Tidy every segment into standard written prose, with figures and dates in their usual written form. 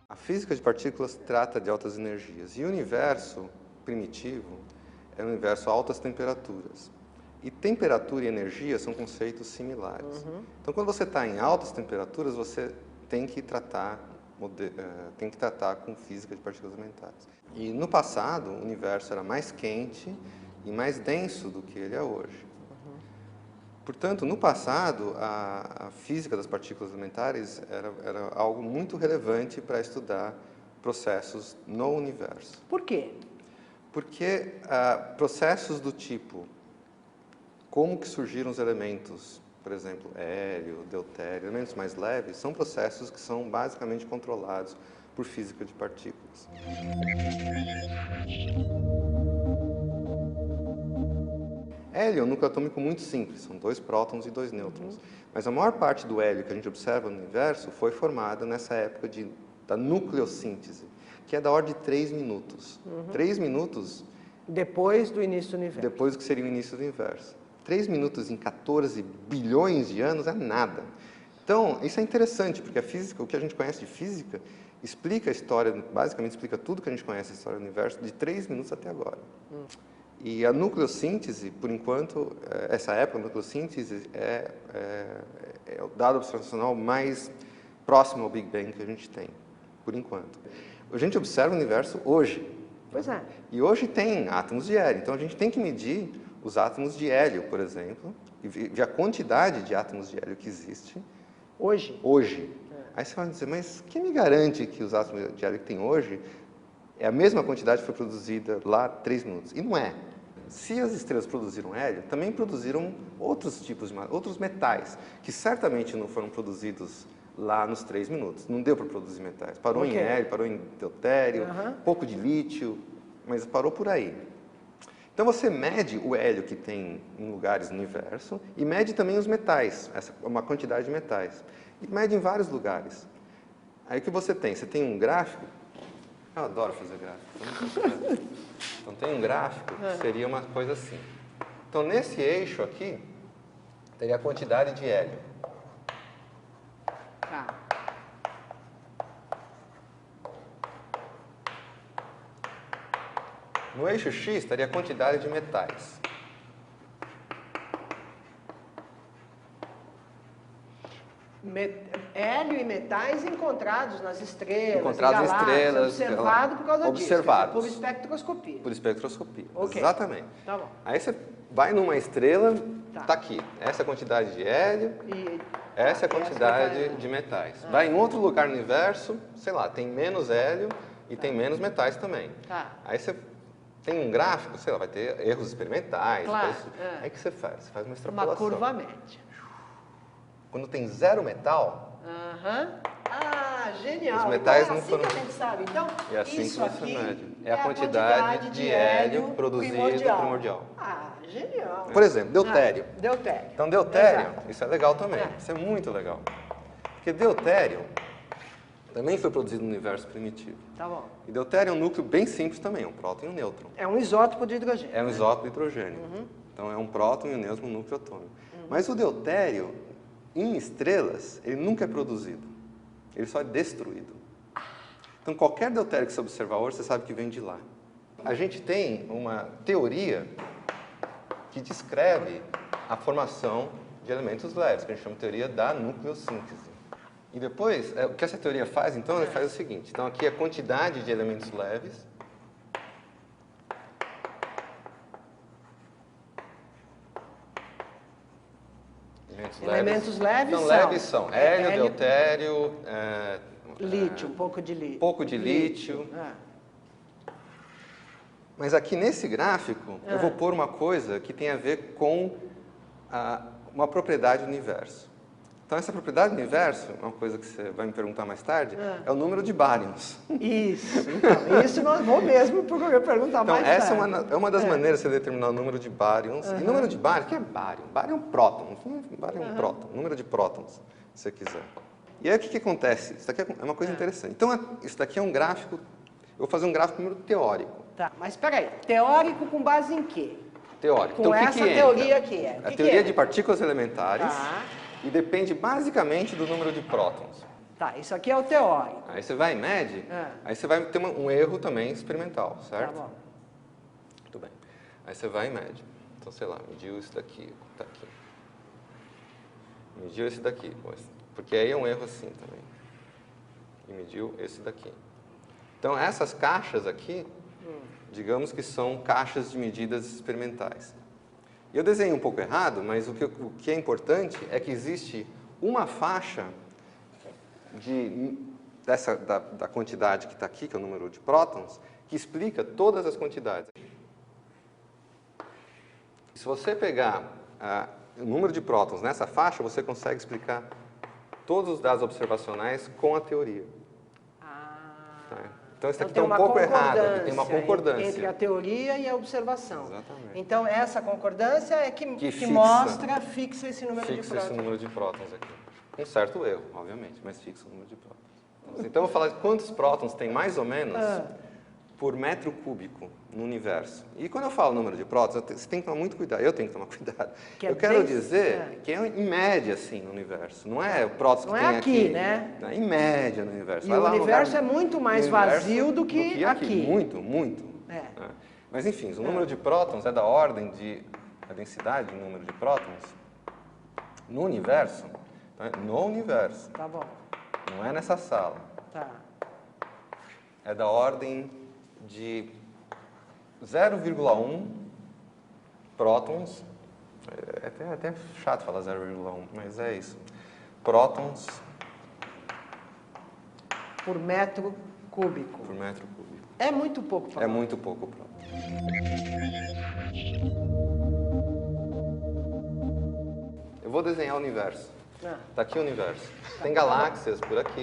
A física de partículas trata de altas energias, e o universo primitivo é um universo a altas temperaturas. E temperatura e energia são conceitos similares. Então, quando você está em altas temperaturas, você tem que tratar com física de partículas elementares. E no passado, o universo era mais quente e mais denso do que ele é hoje. Portanto, no passado, a física das partículas elementares era algo muito relevante para estudar processos no universo. Por quê? Porque processos do tipo como que surgiram os elementos, por exemplo, hélio, deutério, elementos mais leves, são processos que são basicamente controlados por física de partículas. Hélio é um núcleo atômico muito simples, são 2 prótons e 2 nêutrons. Mas a maior parte do hélio que a gente observa no universo foi formada nessa época da nucleossíntese, que é da ordem de 3 minutos. 3 minutos... Depois do início do universo. Depois do que seria o início do universo. 3 minutos em 14 bilhões de anos é nada. Então, isso é interessante, porque a física, o que a gente conhece de física, explica a história, basicamente explica tudo que a gente conhece da história do universo, de 3 minutos até agora. E a nucleossíntese, por enquanto, essa época, a nucleossíntese é o dado observacional mais próximo ao Big Bang que a gente tem, por enquanto. A gente observa o universo hoje. Pois é. E hoje tem átomos de hélio, então a gente tem que medir os átomos de hélio, por exemplo, e ver a quantidade de átomos de hélio que existe Hoje? Hoje. Aí você vai dizer, mas quem me garante que os átomos de hélio que tem hoje é a mesma quantidade que foi produzida lá 3 minutos? E não é. Se as estrelas produziram hélio, também produziram outros tipos de outros metais, que certamente não foram produzidos lá nos 3 minutos. Não deu para produzir metais. Parou em hélio, parou em deutério, pouco de lítio, mas parou por aí. Então você mede o hélio que tem em lugares no universo e mede também os metais, uma quantidade de metais. E mede em vários lugares. Aí o que você tem? Você tem um gráfico. Eu adoro fazer gráfico. Então tem um gráfico que seria uma coisa assim. Então nesse eixo aqui, teria a quantidade de hélio. Tá. No eixo X, estaria a quantidade de metais. Hélio e metais encontrados nas estrelas, encontrados em estrelas, observado por causa observados. disso, por espectroscopia. Por espectroscopia, Okay. Exatamente. Tá bom. Aí você vai numa estrela, tá aqui, essa é a quantidade de hélio, essa é a quantidade de metais. Vai em outro lugar no universo, sei lá, tem menos hélio e tem menos metais também. Tá. Aí você tem um gráfico, sei lá, vai ter erros experimentais. Claro. Aí que você faz? Você faz uma extrapolação. Uma curva média. Quando tem 0 metal, Ah, genial. os metais então, não foram... assim que a gente sabe. Então, é assim isso que você aqui mede. É a quantidade de hélio produzido primordial. Ah, genial. Por exemplo, deutério. Deutério. Então, deutério, Exato. isso é legal também. Isso é muito legal. Porque deutério também foi produzido no universo primitivo. Tá bom. E deutério é um núcleo bem simples também, um próton e um nêutron. É um isótopo de hidrogênio. É um isótopo de hidrogênio. Então, é um próton e um nêutron no núcleo atômico. Mas o deutério, em estrelas, ele nunca é produzido. Ele só é destruído. Então, qualquer deutério que você observar hoje, você sabe que vem de lá. A gente tem uma teoria que descreve a formação de elementos leves, que a gente chama de teoria da nucleossíntese. E depois, o que essa teoria faz, então, ela faz o seguinte. Então, aqui é a quantidade de elementos leves. Elementos leves então, são... leves são hélio, deutério... lítio, um pouco de lítio. Pouco de lítio. Mas aqui nesse gráfico, eu vou pôr uma coisa que tem a ver com uma propriedade do universo. Então, essa propriedade do universo, uma coisa que você vai me perguntar mais tarde, é o número de baryons. Isso, então, isso nós vamos mesmo perguntar então, mais tarde. Essa é uma das maneiras de você determinar o número de baryons. E número de baryons, o que é báryon? Báryon é um próton. Báryon é um próton, número de prótons, se você quiser. E aí o que acontece? Isso daqui é uma coisa interessante. Então, isso daqui é um gráfico, eu vou fazer um gráfico primeiro teórico. Tá, mas espera aí, teórico com base em quê? Teórico. Com então, essa teoria aqui é. A teoria de partículas elementares Tá. e depende basicamente do número de prótons. Tá, isso aqui é o teórico. Aí você vai e mede, aí você vai ter um erro também experimental, certo? Tá bom. Muito bem. Aí você vai e mede. Então, sei lá, mediu isso daqui, tá aqui. Mediu esse daqui, porque aí é um erro assim também. E mediu esse daqui. Então, essas caixas aqui, digamos que são caixas de medidas experimentais. Eu desenhei um pouco errado, mas o que é importante é que existe uma faixa da quantidade que está aqui, que é o número de prótons, que explica todas as quantidades. Se você pegar o número de prótons nessa faixa, você consegue explicar todos os dados observacionais com a teoria. Tá? Então, isso aqui está um pouco errado, aqui tem uma concordância entre a teoria e a observação. Exatamente. Então, essa concordância é que fixa esse número de prótons. Fixa esse número de prótons aqui. Com certo erro, obviamente, mas fixa o número de prótons. Então, eu vou falar de quantos prótons tem mais ou menos por metro cúbico no universo. E quando eu falo número de prótons, você tem que tomar muito cuidado, eu tenho que tomar cuidado. Eu quero dizer que é em média, assim, no universo. Não é o próton que tem aqui. Não é aqui, né? É em média no universo. E o universo é muito mais vazio do que aqui. Muito. Mas, enfim, o número de prótons é da ordem a densidade do número de prótons no universo. No universo. Tá bom. Não é nessa sala. Tá. É da ordem de 0,1 prótons. É até chato falar 0,1, mas é isso. Prótons por metro cúbico. Por metro cúbico. É muito pouco próton. É muito pouco próton. Eu vou desenhar o universo. Está aqui o universo. Tem galáxias por aqui.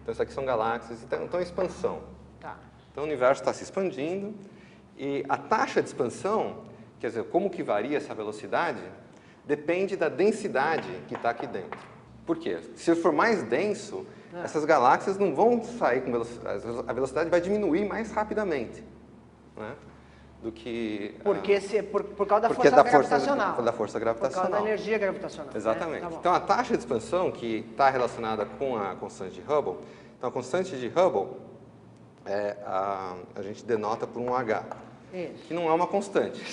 Então, isso aqui são galáxias. Então, expansão. Tá. Então, o universo está se expandindo. E a taxa de expansão, quer dizer, como que varia essa velocidade, depende da densidade que está aqui dentro. Por quê? Se for mais denso, essas galáxias não vão sair com velocidade. A velocidade vai diminuir mais rapidamente, né? Do que... Por causa da força gravitacional. Da força gravitacional. Por causa da energia gravitacional. Exatamente. Né? Tá então, a taxa de expansão, que está relacionada com a constante de Hubble, então a constante de Hubble, a gente denota por um H, que não é uma constante.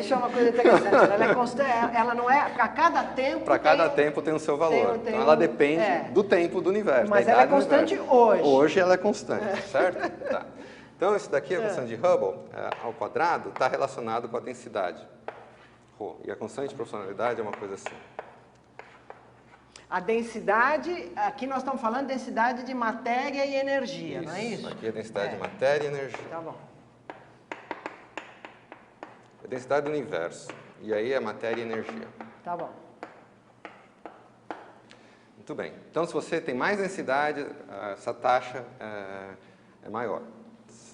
Isso é uma coisa interessante. Ela é constante, ela não é... Para cada tempo... Para cada tempo tem o seu valor. Então, ela depende do tempo do universo. Mas ela é constante hoje. Hoje ela é constante, certo? Tá. Então, isso daqui, a constante de Hubble, ao quadrado, está relacionado com a densidade, ρ. E a constante de proporcionalidade é uma coisa assim. A densidade, aqui nós estamos falando de densidade de matéria e energia, não é isso? Aqui é a densidade de matéria e energia. Tá bom. A densidade do universo. E aí é matéria e energia. Tá bom. Muito bem. Então, se você tem mais densidade, essa taxa é maior.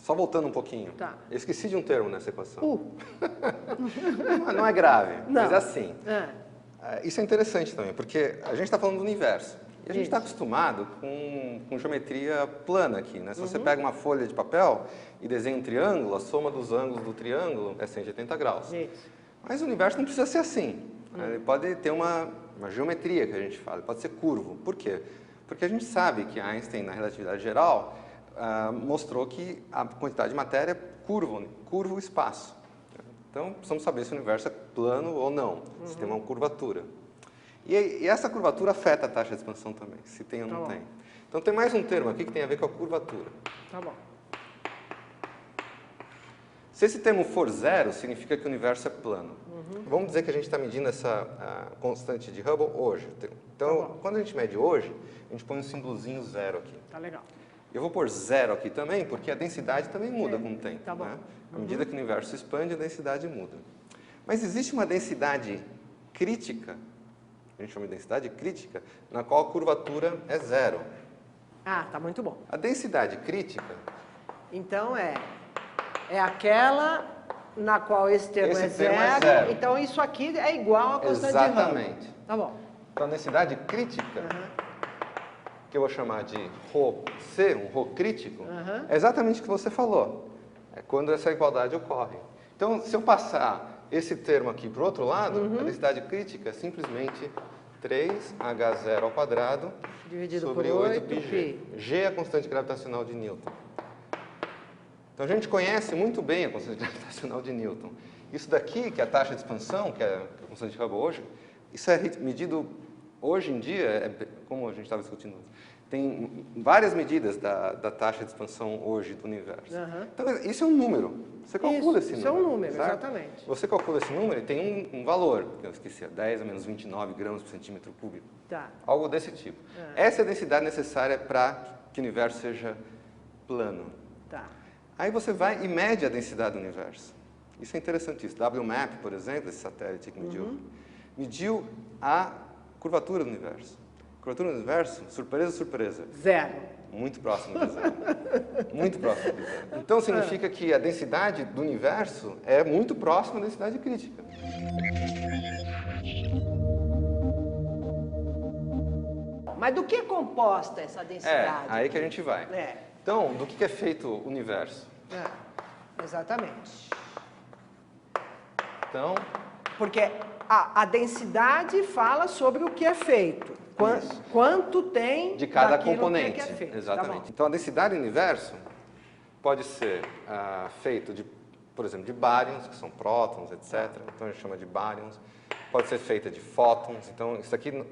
Só voltando um pouquinho. Tá. Eu esqueci de um termo nessa equação. Não é grave, mas é assim. Isso é interessante também, porque a gente está falando do universo. E a gente está acostumado com geometria plana aqui, né? Se você pega uma folha de papel e desenha um triângulo, a soma dos ângulos do triângulo é 180 graus. Isso. Mas o universo não precisa ser assim. Ele pode ter uma geometria que a gente fala, ele pode ser curvo. Por quê? Porque a gente sabe que Einstein, na relatividade geral, mostrou que a quantidade de matéria curva o espaço. Então, precisamos saber se o universo é plano ou não, se tem uma curvatura. E essa curvatura afeta a taxa de expansão também, se tem ou não tem. Então, tem mais um termo aqui que tem a ver com a curvatura. Tá bom. Se esse termo for zero, significa que o universo é plano. Vamos dizer que a gente está medindo essa constante de Hubble hoje. Então, quando a gente mede hoje, a gente põe um símbolozinho zero aqui. Tá legal. Eu vou pôr zero aqui também, porque a densidade também muda com o tempo. Tá bom. Né? À medida que o universo se expande, a densidade muda. Mas existe uma densidade crítica, a gente chama de densidade crítica, na qual a curvatura é zero. Tá muito bom. A densidade crítica... Então, é aquela na qual esse termo é zero. Então, isso aqui é igual à constante de Hubble. Exatamente. Tá bom. Então, a densidade crítica que eu vou chamar de ρC, um ρ crítico, é exatamente o que você falou. É quando essa igualdade ocorre. Então, se eu passar esse termo aqui para o outro lado, a densidade crítica é simplesmente 3H0 ao quadrado dividido sobre por 8πg. G é a constante gravitacional de Newton. Então, a gente conhece muito bem a constante gravitacional de Newton. Isso daqui, que é a taxa de expansão, que é a constante de Hubble hoje, isso é medido hoje em dia, como a gente estava discutindo antes, tem várias medidas da taxa de expansão hoje do universo. Então, isso é um número. Você calcula esse número. Isso é um número, certo? exatamente. Você calcula esse número e tem um valor, que eu esqueci, 10 a menos 29 gramas por centímetro cúbico. Tá. Algo desse tipo. Essa é a densidade necessária para que o universo seja plano. Tá. Aí você vai e mede a densidade do universo. Isso é interessantíssimo. WMAP, por exemplo, esse satélite que mediu a curvatura do universo. Curvatura do universo, surpresa, surpresa. 0. Muito próximo de zero. Muito próximo de zero. Então, significa que a densidade do universo é muito próxima da densidade crítica. Mas do que é composta essa densidade? Aí que a gente vai. Então, do que é feito o universo? Exatamente. Então, porque a densidade fala sobre o que é feito. Quanto tem de cada daquilo componente. Que é feito. Exatamente. Tá Então, a densidade do universo pode ser feito, por exemplo, de bárions, que são prótons, etc. Então, a gente chama de bárions. Pode ser feita de fótons. Então, isso aqui,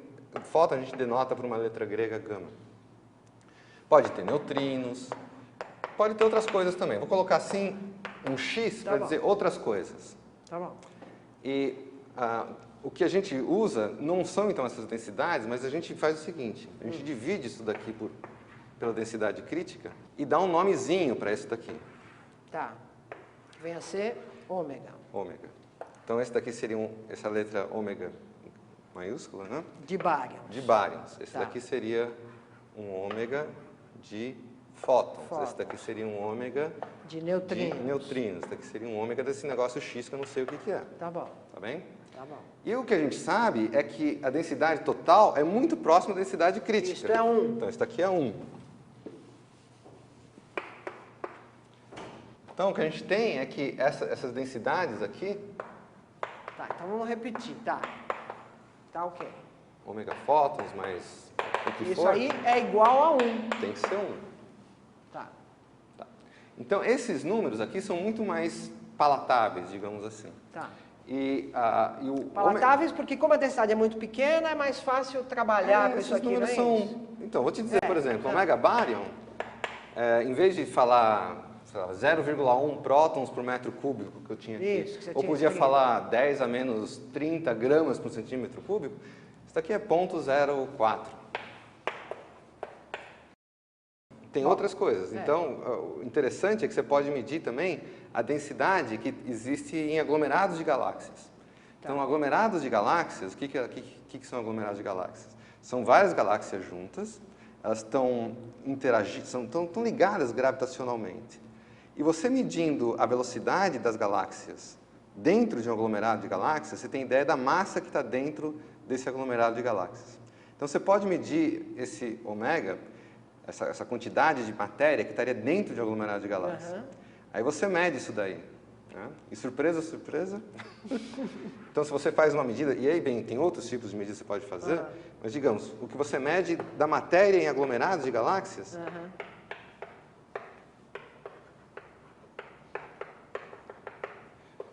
fóton a gente denota por uma letra grega gama. Pode ter neutrinos. Pode ter outras coisas também. Vou colocar assim um X para dizer outras coisas. Tá bom. E o que a gente usa não são, então, essas densidades, mas a gente faz o seguinte. A gente divide isso daqui pela densidade crítica e dá um nomezinho para isso daqui. Tá. Vem a ser ômega. Ômega. Então, esse daqui seria essa letra ômega maiúscula, né? De bárions. De bárions. Esse daqui seria um ômega de fótons. Esse daqui seria um ômega de neutrinos. Esse daqui seria um ômega desse negócio X que eu não sei o que é. Tá bom. Tá bem? Tá bom. E o que a gente sabe é que a densidade total é muito próxima da densidade crítica. Isso é 1. Então, isso daqui é 1. Então, o que a gente tem é que essas densidades aqui... Tá, então vamos repetir, tá. Tá ok. Ômega fótons mais o que Isso for. aí é igual a 1. Tem que ser 1. Tá. Então, esses números aqui são muito mais palatáveis, digamos assim. Tá. Palatáveis porque como a densidade é muito pequena, é mais fácil trabalhar com isso aqui, não é isso? Então, vou te dizer, por exemplo, ômega bárion, em vez de falar 0,1 prótons por metro cúbico que eu tinha aqui, ou podia falar 10 a menos 30 gramas por centímetro cúbico, isso daqui é 0,04. Tem outras coisas. Então, o interessante é que você pode medir também a densidade que existe em aglomerados de galáxias. Então, aglomerados de galáxias, o que são aglomerados de galáxias? São várias galáxias juntas, elas estão estão ligadas gravitacionalmente. E você medindo a velocidade das galáxias dentro de um aglomerado de galáxias, você tem ideia da massa que está dentro desse aglomerado de galáxias. Então, você pode medir esse ômega, essa quantidade de matéria que estaria dentro de um aglomerado de galáxias. Aí você mede isso daí. Né? E surpresa, surpresa. Então, se você faz uma medida, e aí, bem, tem outros tipos de medidas que você pode fazer, mas, digamos, o que você mede da matéria em aglomerados de galáxias,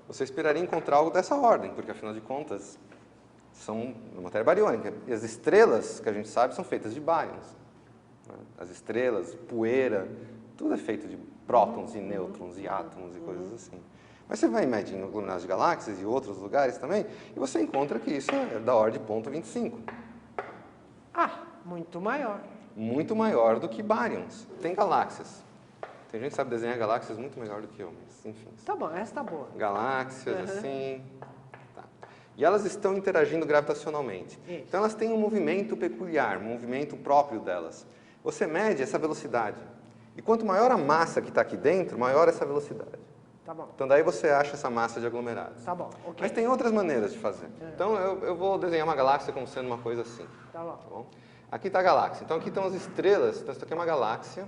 você esperaria encontrar algo dessa ordem, porque, afinal de contas, são matéria bariônica. E as estrelas, que a gente sabe, são feitas de bárions. As estrelas, poeira, tudo é feito de prótons e nêutrons e átomos e coisas assim. Mas você vai medir em aglomerados de galáxias e outros lugares também, e você encontra que isso é da ordem de 0,25. Muito maior. Muito maior do que bárions. Tem galáxias. Tem gente que sabe desenhar galáxias muito melhor do que eu, mas enfim. Tá bom, essa tá boa. Galáxias, assim... Tá. E elas estão interagindo gravitacionalmente. Isso. Então, elas têm um movimento peculiar, um movimento próprio delas. Você mede essa velocidade. E quanto maior a massa que está aqui dentro, maior essa velocidade. Tá bom. Então, daí você acha essa massa de aglomerados. Tá bom, ok. Mas tem outras maneiras de fazer. Então, eu vou desenhar uma galáxia como sendo uma coisa assim. Tá bom. Tá bom? Aqui está a galáxia. Então aqui estão as estrelas. Então isso aqui é uma galáxia.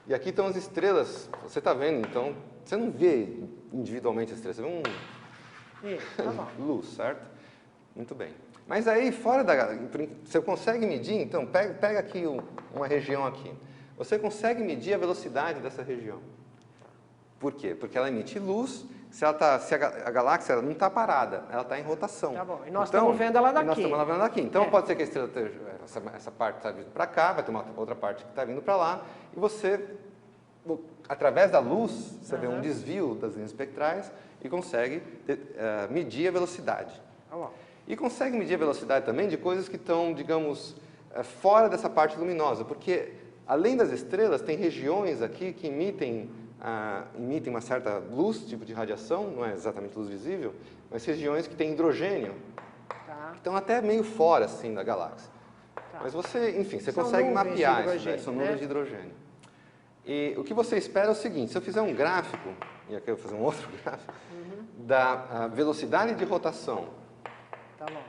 E aqui estão as estrelas. Você está vendo, então, você não vê individualmente as estrelas, você vê Tá bom. luz, certo? Muito bem. Mas aí, fora da galáxia, você consegue medir, então, pega aqui uma região aqui. Você consegue medir a velocidade dessa região. Por quê? Porque ela emite luz, se a galáxia ela não está parada, ela está em rotação. Tá bom. E nós estamos vendo ela daqui. Nós estamos vendo daqui. Então, pode ser que a estrela esteja, essa parte está vindo para cá, vai ter uma outra parte que está vindo para lá, e você, através da luz, você vê um desvio das linhas espectrais e consegue medir a velocidade. Tá bom. E consegue medir a velocidade também de coisas que estão, digamos, fora dessa parte luminosa, porque além das estrelas, tem regiões aqui que emitem uma certa luz, tipo de radiação, não é exatamente luz visível, mas regiões que têm hidrogênio, que estão até meio fora assim, da galáxia. Mas você, enfim, você consegue mapear isso, são nuvens de hidrogênio. E o que você espera é o seguinte, se eu fizer um gráfico, e aqui eu vou fazer um outro gráfico, da velocidade de rotação. Tá bom.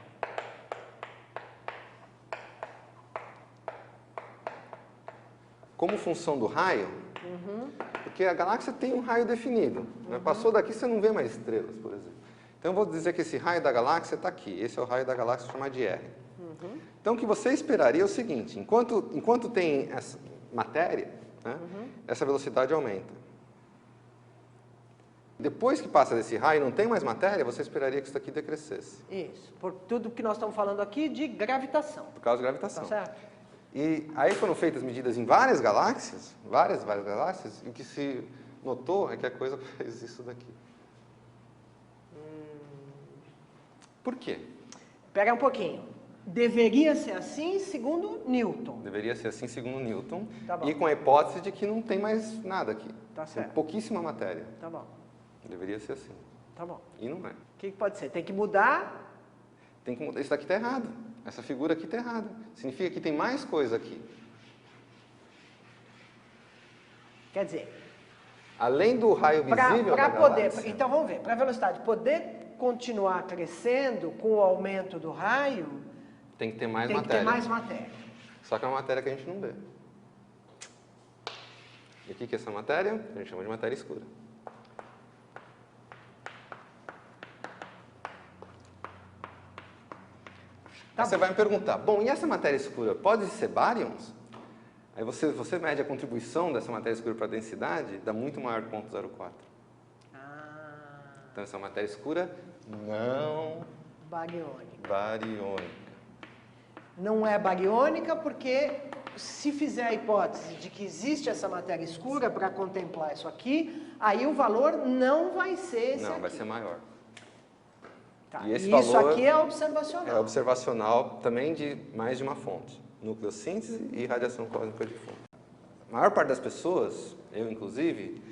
Como função do raio, porque a galáxia tem um raio definido. Né? Passou daqui, você não vê mais estrelas, por exemplo. Então, eu vou dizer que esse raio da galáxia está aqui. Esse é o raio da galáxia chamado de R. Então, o que você esperaria é o seguinte, enquanto tem essa matéria, né, essa velocidade aumenta. Depois que passa desse raio e não tem mais matéria, você esperaria que isso daqui decrescesse. Isso. Por tudo que nós estamos falando aqui de gravitação. Por causa da gravitação. Tá certo? E aí foram feitas medidas em várias galáxias, várias galáxias, e o que se notou é que a coisa faz isso daqui. Por quê? Pega um pouquinho. Deveria ser assim segundo Newton. Deveria ser assim segundo Newton, Tá bom. e com a hipótese de que não tem mais nada aqui. Tá Tem certo. pouquíssima matéria. Tá bom. Deveria ser assim. Tá bom. E não é. O que pode ser? Tem que mudar. Tem que mudar. Isso daqui está errado. Essa figura aqui está errada. Significa que tem mais coisa aqui. Quer dizer, Além do raio visível para da poder. galáxia. Então vamos ver. Para a velocidade poder continuar crescendo com o aumento do raio, Tem que ter mais tem matéria. que ter mais matéria. Só que é uma matéria que a gente não vê. E o que é essa matéria? A gente chama de matéria escura. Aí você vai me perguntar, bom, e essa matéria escura pode ser baryons? Aí você mede a contribuição dessa matéria escura para a densidade, dá muito maior que 0,04. Então essa matéria escura não Bariônica. baryônica. Não é bariônica porque se fizer a hipótese de que existe essa matéria escura para contemplar isso aqui, aí o valor não vai ser esse Não, aqui. vai ser maior. Tá. E esse isso valor aqui é observacional. É observacional também de mais de uma fonte. Nucleossíntese e radiação cósmica de fundo. A maior parte das pessoas, eu inclusive,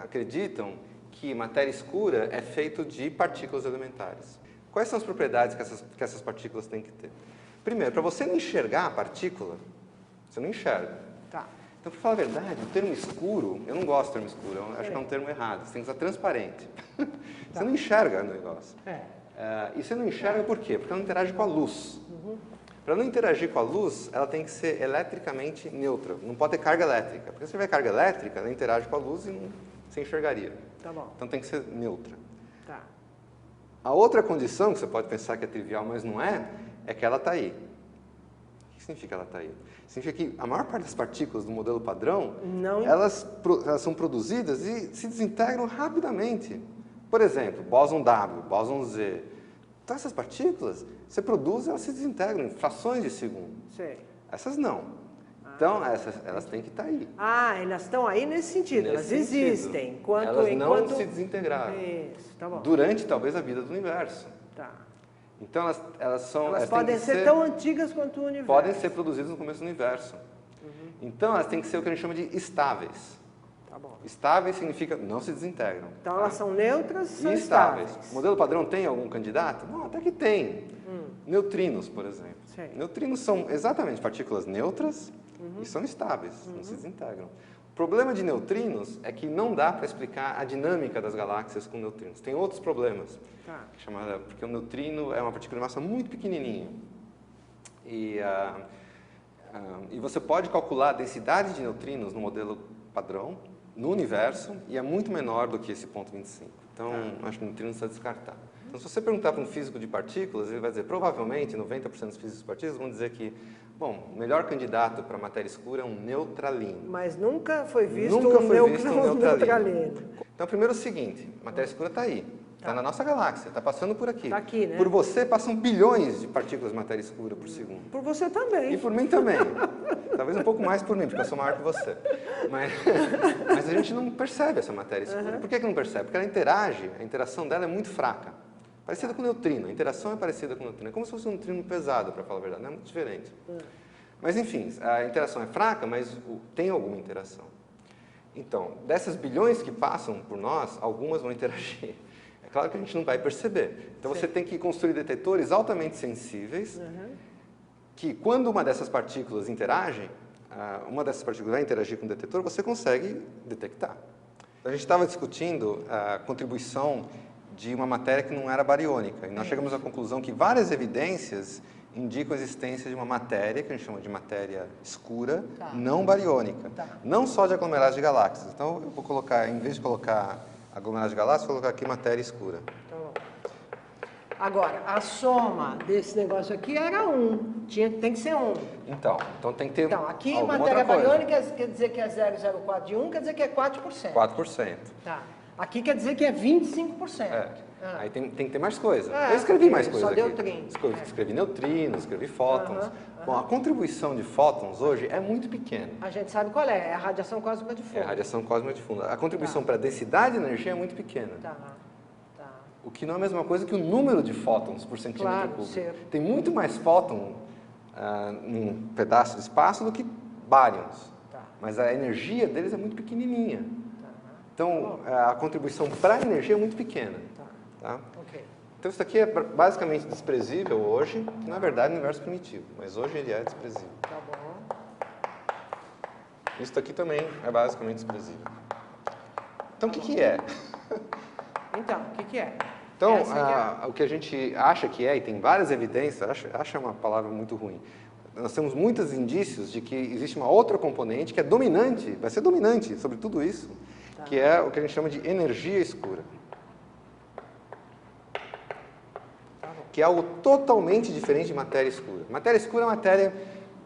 acreditam que matéria escura é feito de partículas elementares. Quais são as propriedades que essas partículas têm que ter? Primeiro, para você não enxergar a partícula, você não enxerga. Tá. Então, para falar a verdade, o termo escuro, eu não gosto do termo escuro, eu acho que é um termo errado. Você tem que usar transparente. Você não enxerga o negócio. E você não enxerga por quê? Porque ela não interage com a luz. Para não interagir com a luz, ela tem que ser eletricamente neutra. Não pode ter carga elétrica. Porque se tiver carga elétrica, ela interage com a luz e não se enxergaria. Tá bom. Então tem que ser neutra. Tá. A outra condição, que você pode pensar que é trivial, mas não é que ela está aí. O que significa ela está aí? Significa que a maior parte das partículas do modelo padrão, elas são produzidas e se desintegram rapidamente. Por exemplo, bóson W, bóson Z. Então essas partículas, você produz e elas se desintegram em frações de segundo. Sei. Essas não. Então, elas têm que estar aí. Elas estão aí nesse sentido, elas existem. Elas não se desintegraram. Isso, tá bom. Durante, talvez, a vida do universo. Tá. Então, elas podem ser tão antigas quanto o universo. Podem ser produzidas no começo do universo. Então, elas têm que ser o que a gente chama de estáveis. Tá bom. Estáveis significa não se desintegram. Então, elas são neutras e são E estáveis. estáveis. O modelo padrão tem algum candidato? Não, até que tem. Neutrinos, por exemplo. Sei. Neutrinos são exatamente partículas neutras e são estáveis, não se desintegram. O problema de neutrinos é que não dá para explicar a dinâmica das galáxias com neutrinos. Tem outros problemas, porque o neutrino é uma partícula de massa muito pequenininha. E você pode calcular a densidade de neutrinos no modelo padrão, no universo, e é muito menor do que esse ponto 25. Então, acho que o neutrino está descartado. Então, se você perguntar para um físico de partículas, ele vai dizer, provavelmente, 90% dos físicos de partículas vão dizer que, bom, o melhor candidato para matéria escura é um neutralino. Mas nunca foi visto um neutralino. Então, primeiro é o seguinte, a matéria escura está aí, está na nossa galáxia, está passando por aqui. Está aqui, né? Por você passam bilhões de partículas de matéria escura por segundo. Por você também. E por mim também. Talvez um pouco mais por mim, porque eu sou maior que você. Mas a gente não percebe essa matéria escura. Por que não percebe? Porque ela interage, a interação dela é muito fraca. Parecida com o neutrino, a interação é parecida com o neutrino. É como se fosse um neutrino pesado, para falar a verdade, não é muito diferente. Mas enfim, a interação é fraca, mas tem alguma interação. Então, dessas bilhões que passam por nós, algumas vão interagir. É claro que a gente não vai perceber. Então você tem que construir detetores altamente sensíveis, que quando uma dessas partículas interage, uma dessas partículas vai interagir com o detetor, você consegue detectar. A gente estava discutindo a contribuição de uma matéria que não era bariônica. E nós chegamos à conclusão que várias evidências indicam a existência de uma matéria, que a gente chama de matéria escura, não bariônica. Não só de aglomerados de galáxias. Então, eu vou colocar, em vez de colocar aglomerados de galáxias, vou colocar aqui matéria escura. Tá bom. Agora, a soma desse negócio aqui era 1. Tem que ser 1. Então tem que ter Então, aqui alguma matéria outra coisa. bariônica quer dizer que é 0,04 de 1, quer dizer que é 4%. 4%. Tá. Aqui quer dizer que é 25%. Aí tem que ter mais coisa. É, eu escrevi mais só coisa deu aqui. 30. Escrevi neutrinos, escrevi fótons. Bom, a contribuição de fótons hoje é muito pequena. A gente sabe qual é, é a radiação cósmica de fundo. É a radiação cósmica de fundo. A contribuição para a densidade de energia é muito pequena. O que não é a mesma coisa que o número de fótons por centímetro cúbico. Certo. Tem muito mais fóton num pedaço de espaço do que bárions. Mas a energia deles é muito pequenininha. Então, a contribuição para a energia é muito pequena. Tá? Então, isso aqui é basicamente desprezível hoje, que na verdade é um universo primitivo, mas hoje ele é desprezível. Tá bom. Isso aqui também é basicamente desprezível. Então, o que é? Então, o que é? Então, o que a gente acha que é, e tem várias evidências, acha uma palavra muito ruim. Nós temos muitos indícios de que existe uma outra componente que é dominante, vai ser dominante sobre tudo isso, que é o que a gente chama de energia escura. Que é algo totalmente diferente de matéria escura. Matéria escura é matéria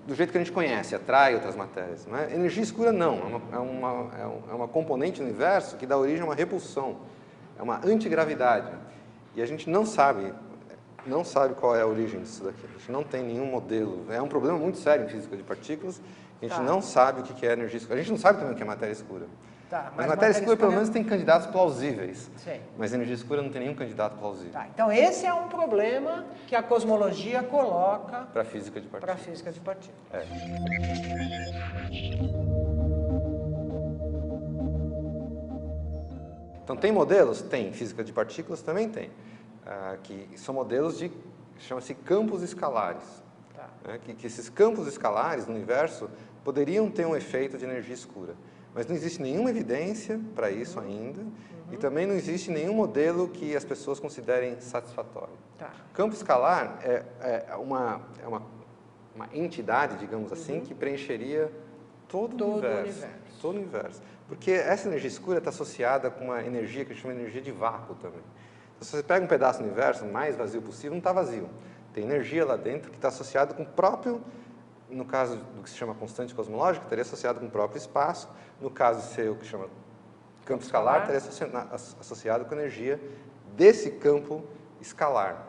do jeito que a gente conhece, atrai outras matérias. Não é? Energia escura não, é uma componente do universo que dá origem a uma repulsão, é uma antigravidade. E a gente não sabe qual é a origem disso daqui. A gente não tem nenhum modelo. É um problema muito sério em física de partículas. A gente não sabe o que é energia escura. A gente não sabe também o que é matéria escura. Mas matéria escura, pelo menos, tem candidatos plausíveis. Sim. Mas energia escura não tem nenhum candidato plausível. Então, esse é um problema que a cosmologia coloca para a física de partículas. Para a física de partículas. Então, tem modelos? Tem. Física de partículas também tem. Que são modelos de, chama-se campos escalares. Que esses campos escalares no universo poderiam ter um efeito de energia escura. Mas não existe nenhuma evidência para isso ainda, e também não existe nenhum modelo que as pessoas considerem satisfatório. Campo escalar é uma entidade, digamos assim, que preencheria todo o universo. Todo o universo. Porque essa energia escura está associada com uma energia que a gente chama de energia de vácuo também. Então, se você pega um pedaço do universo, o mais vazio possível, não está vazio. Tem energia lá dentro que está associada com o próprio, no caso do que se chama constante cosmológica, estaria associado com o próprio espaço. No caso de ser o que chama campo escalar, estaria associado com a energia desse campo escalar.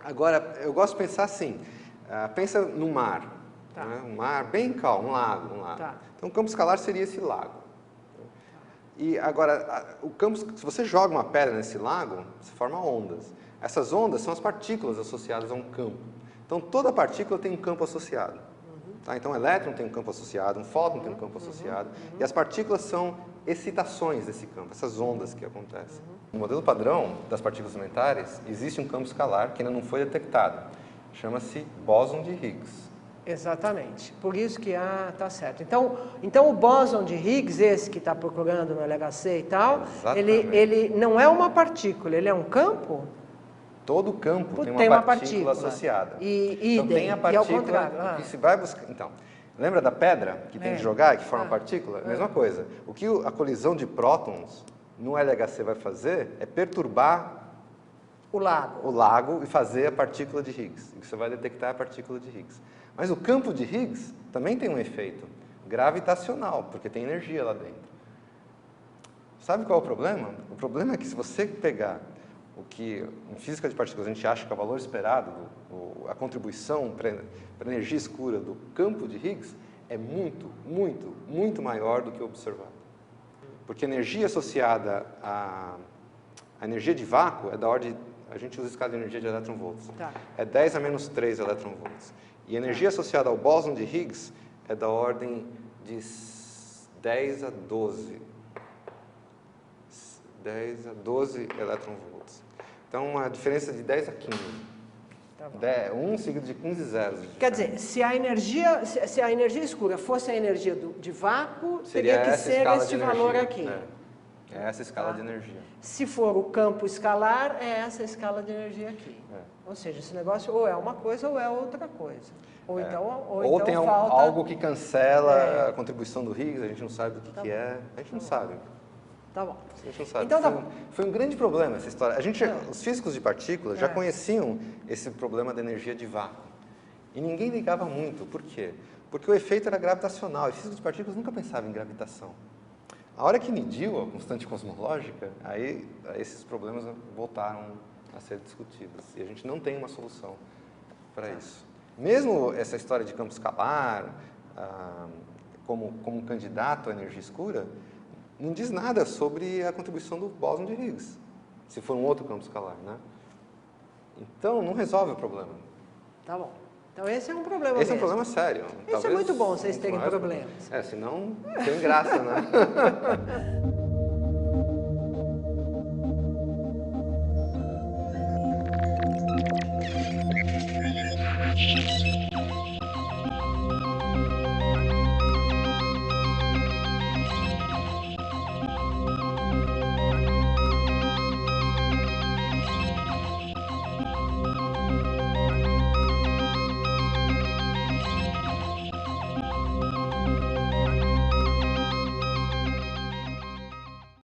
Agora, eu gosto de pensar assim, pensa no mar, né? Um mar bem calmo, um lago. Então, o campo escalar seria esse lago. E agora, o campo, se você joga uma pedra nesse lago, se forma ondas. Essas ondas são as partículas associadas a um campo. Então, toda partícula tem um campo associado. Então, o elétron tem um campo associado, um fóton tem um campo associado, e as partículas são excitações desse campo, essas ondas que acontecem. No modelo padrão das partículas elementares, existe um campo escalar que ainda não foi detectado. Chama-se bóson de Higgs. Exatamente. Por isso que, tá certo. Então o bóson de Higgs, esse que está procurando no LHC e tal, ele não é uma partícula, ele é um campo? Todo campo tem uma partícula associada. Então tem a partícula e ao contrário. que se vai buscar. Então, lembra da pedra que tem que jogar e que forma partícula? Mesma coisa. O que a colisão de prótons no LHC vai fazer é perturbar o lago e fazer a partícula de Higgs. E você vai detectar a partícula de Higgs. Mas o campo de Higgs também tem um efeito gravitacional, porque tem energia lá dentro. Sabe qual é o problema? O problema é que se você pegar o que em física de partículas a gente acha que é o valor esperado, a contribuição para a energia escura do campo de Higgs é muito, muito, muito maior do que o observado. Porque a energia associada à energia de vácuo é da ordem, a gente usa a escala de energia de elétron-volts, é 10 a menos 3 elétron-volts. E a energia associada ao bóson de Higgs é da ordem de 10 a 12. 10 a 12 elétron-volts. Então, uma diferença de 10 a 15. Tá bom. 1 seguido de 15 zeros. Quer dizer, se a energia escura fosse a energia de vácuo, teria que ser esse valor aqui. É essa escala de energia. Se for o campo escalar, é essa escala de energia aqui. Ou seja, esse negócio ou é uma coisa ou é outra coisa. Ou então tem falta... algo que cancela a contribuição do Higgs, a gente não sabe o que é. A gente não sabe. Tá bom. A gente não sabe. Então, foi um grande problema essa história. Os físicos de partículas já conheciam esse problema da energia de vácuo. E ninguém ligava muito. Por quê? Porque o efeito era gravitacional. E físicos de partículas nunca pensavam em gravitação. A hora que mediu a constante cosmológica, aí esses problemas voltaram a ser discutidos. E a gente não tem uma solução para isso. Mesmo essa história de campo escalar, como um candidato à energia escura, não diz nada sobre a contribuição do bóson de Higgs, se for um outro campo escalar, né? Então, não resolve o problema. Tá bom. Então, esse é um problema Esse é um problema sério. Isso é muito bom, vocês terem problemas. Senão, tem graça, né?